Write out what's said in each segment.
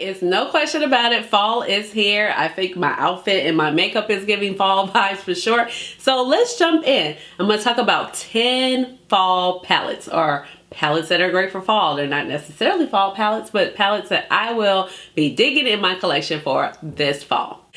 it's no question about it. Fall is here. I think my outfit and my makeup is giving fall vibes for sure. So let's jump in. I'm going to talk about 10 fall palettes, or palettes that are great for fall. They're not necessarily fall palettes, but palettes that I will be digging in my collection for this fall.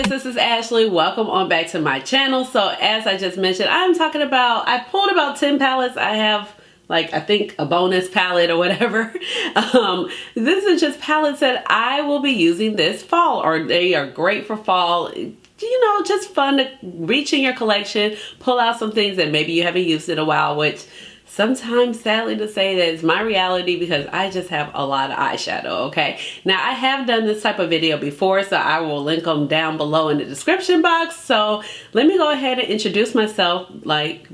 This is Ashley. Welcome on back to my channel. So as I just mentioned, I pulled about 10 palettes. I have I think a bonus palette or whatever. This is just palettes that I will be using this fall, or they are great for fall. You know, just fun to reach in your collection, pull out some things that maybe you haven't used in a while, which sometimes, sadly to say, that is my reality because I just have a lot of eyeshadow, okay? Now, I have done this type of video before, so I will link them down below in the description box. So let me go ahead and introduce myself,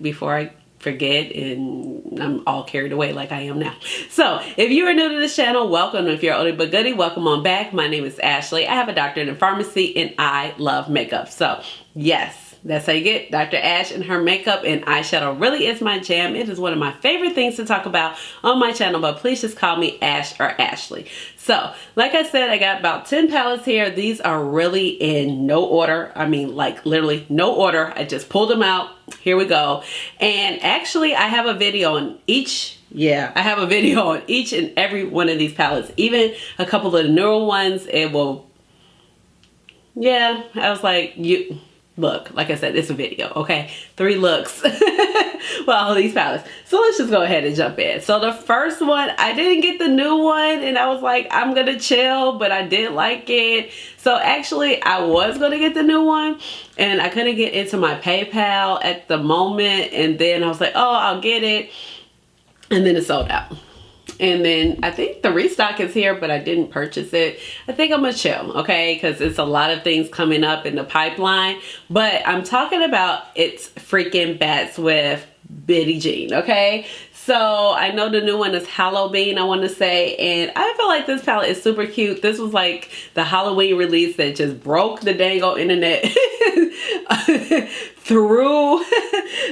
before I forget and I'm all carried away like I am now. So if you are new to this channel, welcome. If you're oldie but goodie, welcome on back. My name is Ashley. I have a doctorate in pharmacy and I love makeup. So yes, that's how you get Dr. Ash, and her makeup and eyeshadow really is my jam. It is one of my favorite things to talk about on my channel, but please just call me Ash or Ashley. So, like I said, I got about 10 palettes here. These are really in no order. I mean, literally no order. I just pulled them out. Here we go. And actually, I have a video on each. Yeah, I have a video on each and every one of these palettes. Even a couple of the newer ones, it will. Yeah, I was like, look, like I said, it's a video, okay? 3 looks with all these palettes. So let's just go ahead and jump in. So the first one, I didn't get the new one and I was like, I'm gonna chill, but I did like it. So actually I was gonna get the new one and I couldn't get into my PayPal at the moment. And then I was like, oh, I'll get it. And then it sold out. And then I think the restock is here, but I didn't purchase it. I think I'm gonna chill, okay? Because it's a lot of things coming up in the pipeline. But I'm talking about It's Freakin Bats with Bitty Jean, okay? So I know the new one is Halloween, I want to say, and I feel like this palette is super cute. This was like the Halloween release that just broke the dang old internet through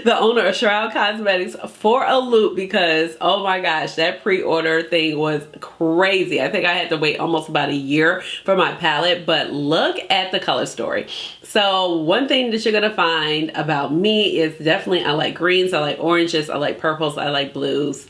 the owner of Shroud Cosmetics for a loop, because oh my gosh, that pre-order thing was crazy. I think I had to wait almost about a year for my palette, but look at the color story. So one thing that you're gonna find about me is definitely I like greens, I like oranges, I like purples, I like blues.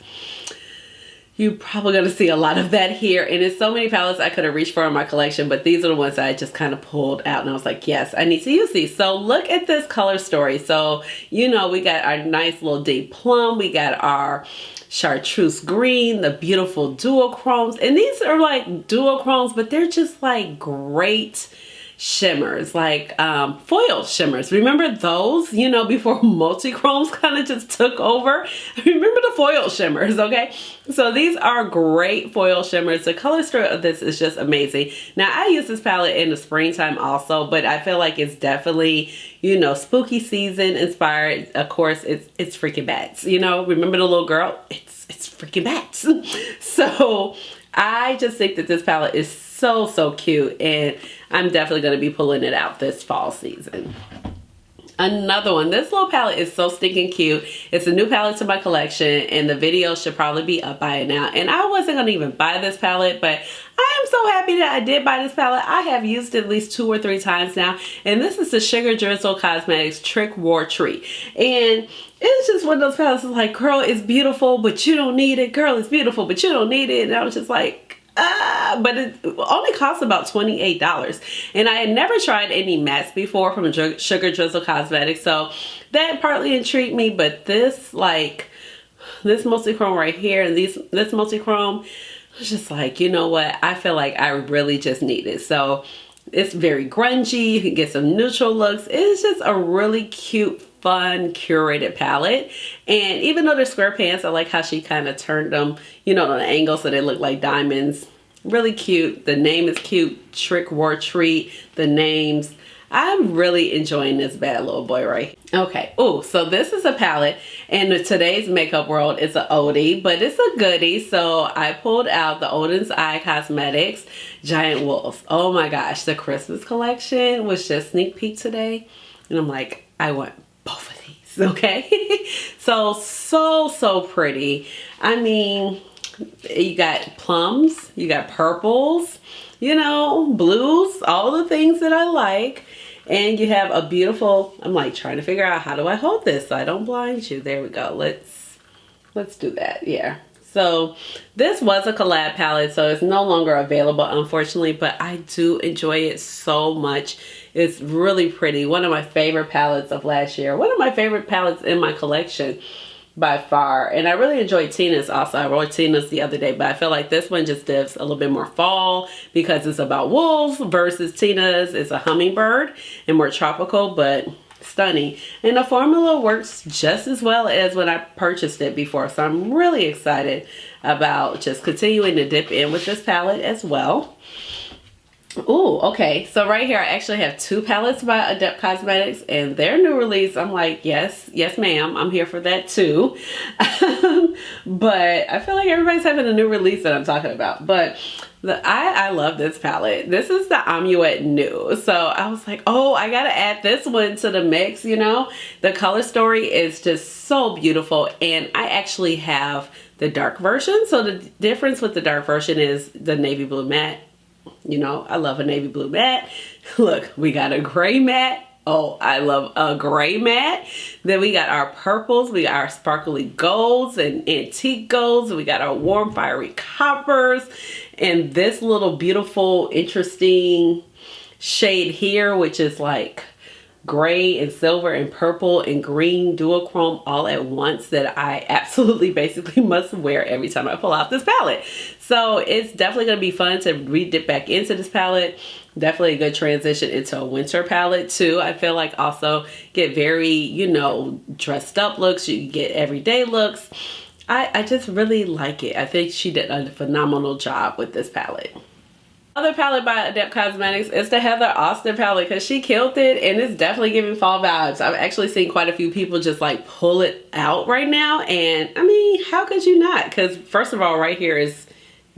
You're probably gonna see a lot of that here, and there's so many palettes I could have reached for in my collection, but these are the ones that I just kind of pulled out and I was like, yes, I need to use these. So look at this color story. So, you know, we got our nice little deep plum, we got our chartreuse green, the beautiful duochromes, and these are like duochromes, but they're just like great shimmers, like foil shimmers. Remember those, you know, before multi-chromes kind of just took over? Remember the foil shimmers, okay? So these are great foil shimmers. The color story of this is just amazing. Now I use this palette in the springtime also, but I feel like it's definitely, you know, spooky season inspired. Of course, it's Freakin Bats, you know, remember the little girl? It's Freakin Bats. So I just think that this palette is so cute, and I'm definitely going to be pulling it out this fall season. Another one, this little palette is so stinking cute. It's a new palette to my collection, and the video should probably be up by now. And I wasn't going to even buy this palette, but I am so happy that I did buy this palette. I have used it at least 2 or 3 times now, and this is the Sugar Drizzle Cosmetics Trick War Treat. And it's just one of those palettes that's like, girl, it's beautiful, but you don't need it. Girl, it's beautiful, but you don't need it. And I was just like, but it only costs about $28, and I had never tried any mattes before from Sugar Drizzle Cosmetics, so that partly intrigued me. But this, like this multi-chrome right here and this multi-chrome, I was just like, you know what, I feel like I really just need it. So it's very grungy, you can get some neutral looks. It's just a really cute, fun, curated palette. And even though they're square pants, I like how she kind of turned them, you know, on an angle so they look like diamonds. Really cute. The name is cute. Trick War Treat. The names. I'm really enjoying this bad little boy right here. Okay. Oh, so this is a palette in today's makeup world. It's an oldie, but it's a goodie. So I pulled out the Oden's Cosmetics Giant Wolves. Oh my gosh. The Christmas collection was just sneak peek today. And I'm like, I want both okay? So pretty. I mean, you got plums, you got purples, you know, blues, all the things that I like. And you have a beautiful, I'm like trying to figure out, how do I hold this so I don't blind you? There we go. Let's do that. Yeah. So this was a collab palette, so it's no longer available, unfortunately, but I do enjoy it so much. It's really pretty. One of my favorite palettes of last year. One of my favorite palettes in my collection by far. And I really enjoyed Tina's also. I wore Tina's the other day, but I feel like this one just gives a little bit more fall because it's about wolves versus Tina's is a hummingbird and more tropical, but stunning. And the formula works just as well as when I purchased it before. So I'm really excited about just continuing to dip in with this palette as well. Ooh, okay. So right here, I actually have two palettes by Adept Cosmetics and their new release. I'm like, yes, ma'am. I'm here for that too. But I feel like everybody's having a new release that I'm talking about. But I love this palette. This is the Amunet new. So I was like, oh, I got to add this one to the mix, you know. The color story is just so beautiful. And I actually have the dark version. So the difference with the dark version is the navy blue matte. You know, I love a navy blue matte. Look, we got a gray matte. Oh, I love a gray matte. Then we got our purples. We got our sparkly golds and antique golds. We got our warm fiery coppers. And this little beautiful, interesting shade here, which is like gray and silver and purple and green duochrome all at once, that I absolutely basically must wear every time I pull out this palette. So it's definitely going to be fun to re-dip back into this palette. Definitely a good transition into a winter palette too. I feel like also get very, you know, dressed up looks. You can get everyday looks. I just really like it. I think she did a phenomenal job with this palette. Other palette by Adept Cosmetics is the Heather Austin palette because she killed it and it's definitely giving fall vibes. I've actually seen quite a few people just like pull it out right now, and I mean, how could you not? Because first of all, right here is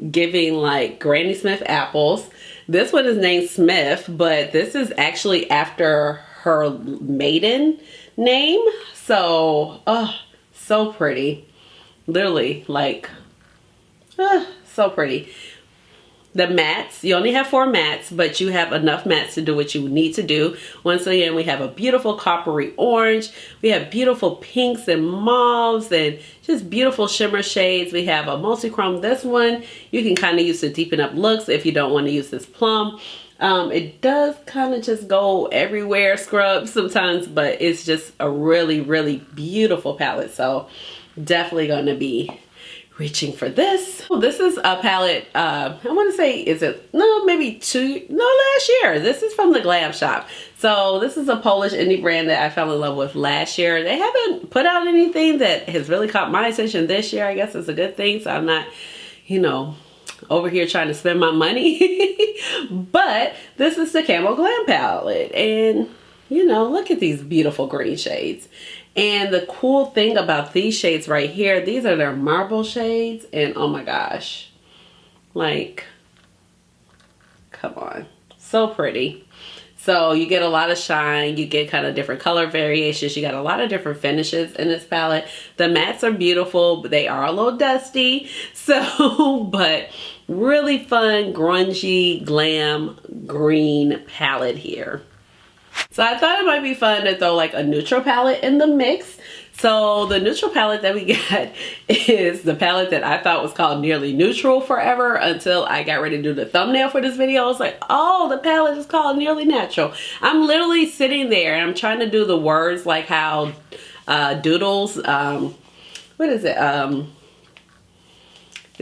giving like Granny Smith apples. This one is named Smith, but this is actually after her maiden name. So, oh, so pretty. Literally, like, so pretty. The mattes, you only have 4 mattes, but you have enough mattes to do what you need to do. Once again, we have a beautiful coppery orange. We have beautiful pinks and mauves and just beautiful shimmer shades. We have a multi-chrome. This one, you can kind of use to deepen up looks if you don't want to use this plum. It does kind of just go everywhere, scrub sometimes, but it's just a really, really beautiful palette. So definitely going to be reaching for this. Oh, this is a palette, I want to say, last year. This is from the Glam Shop. So this is a Polish indie brand that I fell in love with last year. They haven't put out anything that has really caught my attention this year. I guess it's a good thing. So I'm not, you know, over here trying to spend my money. But this is the Camo Glam palette. And, you know, look at these beautiful green shades. And the cool thing about these shades right here, these are their marble shades. And oh my gosh, like, come on, so pretty. So you get a lot of shine, you get kind of different color variations, you got a lot of different finishes in this palette. The mattes are beautiful, but they are a little dusty. So, but really fun, grungy, glam, green palette here. So I thought it might be fun to throw like a neutral palette in the mix. So the neutral palette that we got is the palette that I thought was called Nearly Neutral forever until I got ready to do the thumbnail for this video. I was like, oh, the palette is called Nearly Natural. I'm literally sitting there and I'm trying to do the words like how Doodles, what is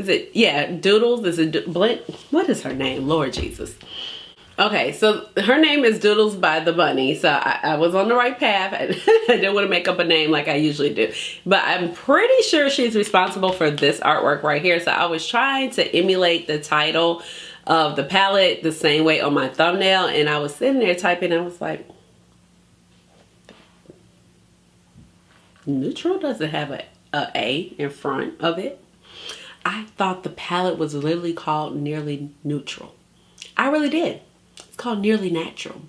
it? Doodles, is it Blint? What is her name? Lord Jesus. Okay, so her name is Doodles by the Bunny, so I was on the right path. I didn't want to make up a name like I usually do, but I'm pretty sure she's responsible for this artwork right here. So I was trying to emulate the title of the palette the same way on my thumbnail, and I was sitting there typing, and I was like, neutral doesn't have a A in front of it. I thought the palette was literally called Nearly Neutral. I really did. It's called Nearly Natural.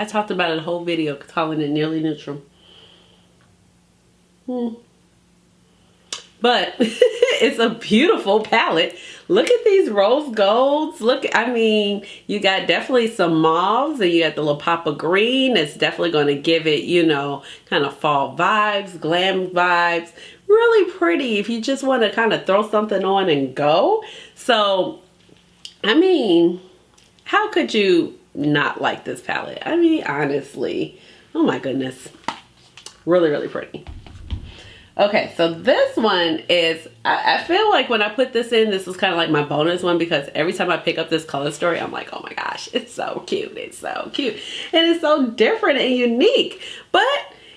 I talked about it in a whole video calling it nearly neutral. But it's a beautiful palette. Look at these rose golds. Look, I mean, you got definitely some mauves and you got the little pop of green. It's definitely going to give it, you know, kind of fall vibes, glam vibes. Really pretty if you just want to kind of throw something on and go. So, I mean, how could you not like this palette? I mean, honestly, oh my goodness. Really, really pretty. Okay, so this one is, I feel like when I put this in, this was kind of like my bonus one because every time I pick up this color story, I'm like, oh my gosh, it's so cute. It's so cute. And it's so different and unique. But,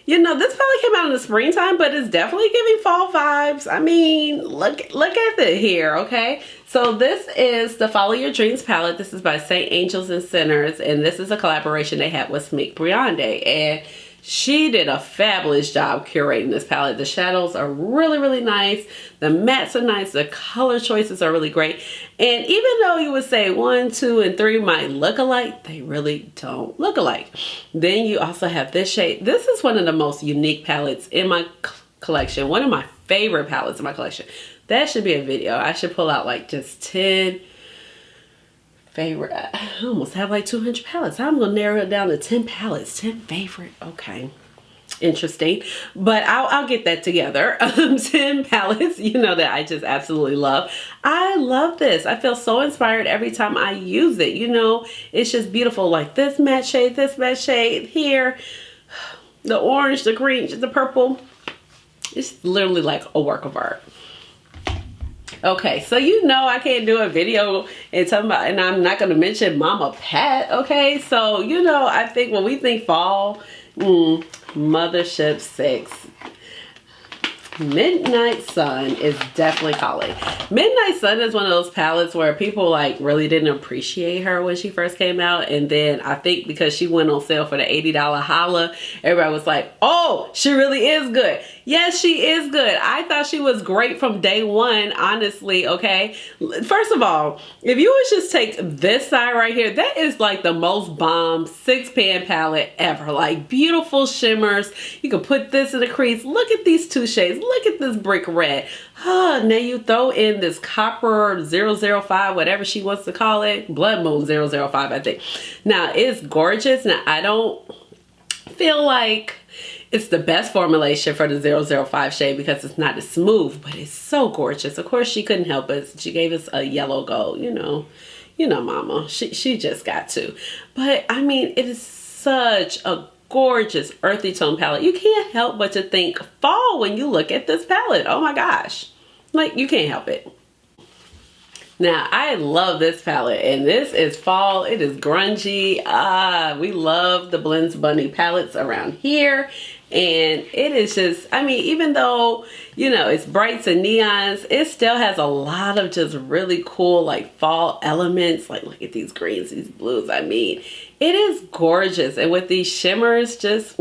you know, this probably came out in the springtime, but it's definitely giving fall vibes. I mean, look at it here, okay? So this is the Follow Your Dreams palette. This is by Saint Angels and Sinners, and this is a collaboration they had with Sminke Brinonde. And she did a fabulous job curating this palette. The shadows are really, really nice. The mattes are nice. The color choices are really great. And even though you would say 1, 2, and 3 might look alike, they really don't look alike. Then you also have this shade. This is one of the most unique palettes in my collection. One of my favorite palettes in my collection. That should be a video. I should pull out like just 10 favorite. I almost have like 200 palettes. I'm gonna narrow it down to 10 palettes. 10 favorite. Okay, interesting, but I'll get that together. 10 palettes, you know, that I just absolutely love. I love this. I feel so inspired every time I use it. You know, it's just beautiful. Like this matte shade here, the orange, the green, the purple. It's literally like a work of art. Okay, so you know I can't do a video and talking about, and I'm not going to mention Mama Pat, okay? So, you know, I think when we think fall, Mothership 6. Midnight Sun is definitely calling. Midnight Sun is one of those palettes where people like really didn't appreciate her when she first came out, and then I think because she went on sale for the $80 holla, everybody was like, oh, she really is good. Yes, she is good. I thought she was great from day one, honestly, okay? First of all, if you would just take this side right here, that is like the most bomb 6-pan palette ever. Like beautiful shimmers. You can put this in the crease. Look at these two shades. Look at this brick red. Now you throw in this copper 005, whatever she wants to call it. Blood Moon 005, I think. Now, it's gorgeous. Now, I don't feel like it's the best formulation for the 005 shade because it's not as smooth, but it's so gorgeous. Of course, she couldn't help us. She gave us a yellow gold, you know, mama. She just got to. But, I mean, it is such a gorgeous earthy tone palette. You can't help but to think fall when you look at this palette. Oh my gosh. Like, you can't help it. Now, I love this palette, and this is fall. It is grungy. We love the Blends Bunny palettes around here. And it is just, I mean, even though, you know, it's brights and neons, it still has a lot of just really cool, like, fall elements. Like, look at these greens, these blues. I mean, it is gorgeous. And with these shimmers, just,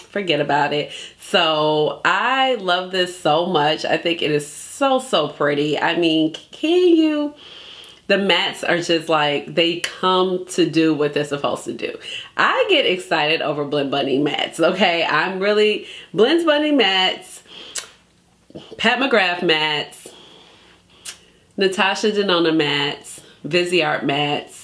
forget about it. So, I love this so much. I think it is so pretty. I mean, the mattes are just like, they come to do what they're supposed to do. I get excited over Blend Bunny mattes, okay? I'm really, Blends Bunny mattes, Pat McGrath mattes, Natasha Denona mattes, Viseart mattes.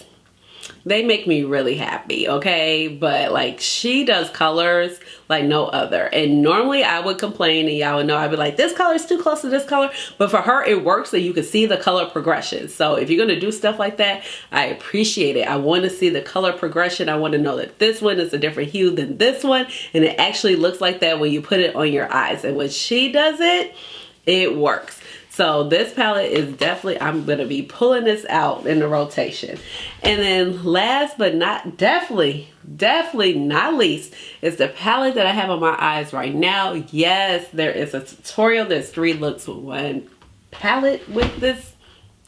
They make me really happy, okay? But like, she does colors like no other. And normally I would complain and y'all would know, I'd be like, this color is too close to this color. But for her, it works so you can see the color progression. So if you're gonna do stuff like that, I appreciate it. I want to see the color progression. I want to know that this one is a different hue than this one. And it actually looks like that when you put it on your eyes. And when she does it, it works. So this palette is definitely, I'm going to be pulling this out in the rotation. And then last but not, definitely not least, is the palette that I have on my eyes right now. Yes, there is a tutorial. There's 3 looks with 1 palette with this.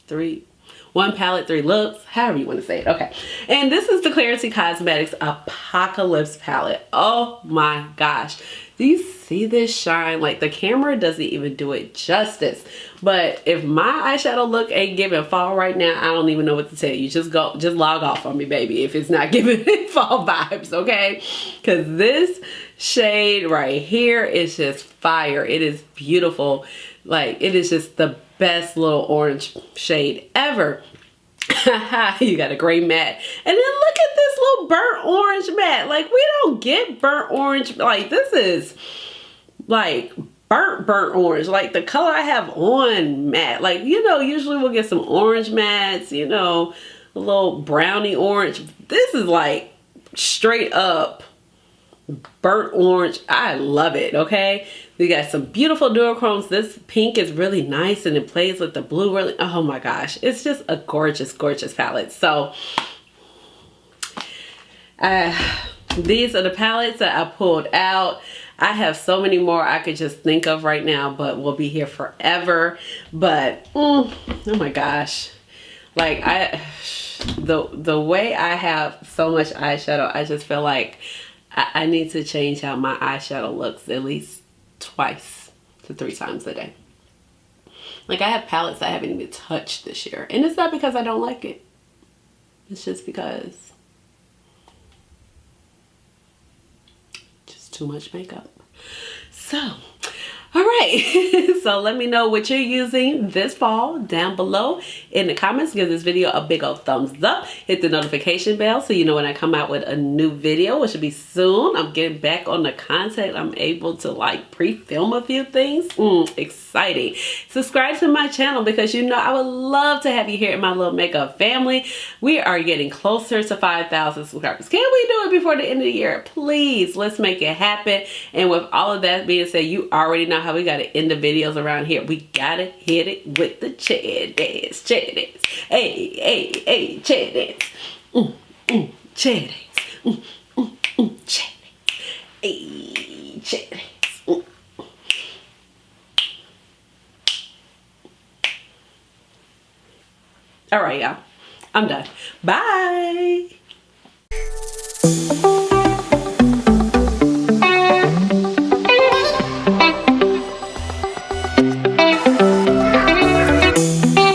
1 palette, 3 looks, however you want to say it. Okay. And this is the Klarity Cosmetics Apocalypse palette. Oh my gosh. Do you see this shine? Like, the camera doesn't even do it justice. But if my eyeshadow look ain't giving fall right now, I don't even know what to tell you. Just log off on me, baby, if it's not giving fall vibes, okay? Because this shade right here is just fire. It is beautiful. Like, it is just the best little orange shade ever. You got a gray matte, and then look at this little burnt orange matte. Like, we don't get burnt orange. Like, this is like burnt orange, like the color I have on matte. Like, you know, usually we'll get some orange mattes, you know, a little brownie orange. This is like straight up burnt orange. I love it. Okay, we got some beautiful duochromes. This pink is really nice, and it plays with the blue really. Oh my gosh, it's just a gorgeous palette. So these are the palettes that I pulled out. I have so many more I could just think of right now, but we'll be here forever. But oh my gosh, like the way I have so much eyeshadow, I just feel like I need to change how my eyeshadow looks at least 2 to 3 times a day. Like, I have palettes I haven't even touched this year, and it's not because I don't like it. It's just because just too much makeup. So, all right. So let me know what you're using this fall down below in the comments. Give this video a big old thumbs up. Hit the notification bell so you know when I come out with a new video, which will be soon. I'm getting back on the content. I'm able to like pre-film a few things. Exciting. Subscribe to my channel because you know I would love to have you here in my little makeup family. We are getting closer to 5,000 subscribers. Can we do it before the end of the year? Please, let's make it happen. And with all of that being said, you already know how we got to end the videos around here. We gotta hit it with the chair dance. Hey, hey, chair dance. Chair dance. Chair dance. Hey, chair dance. All right, y'all. I'm done. Bye.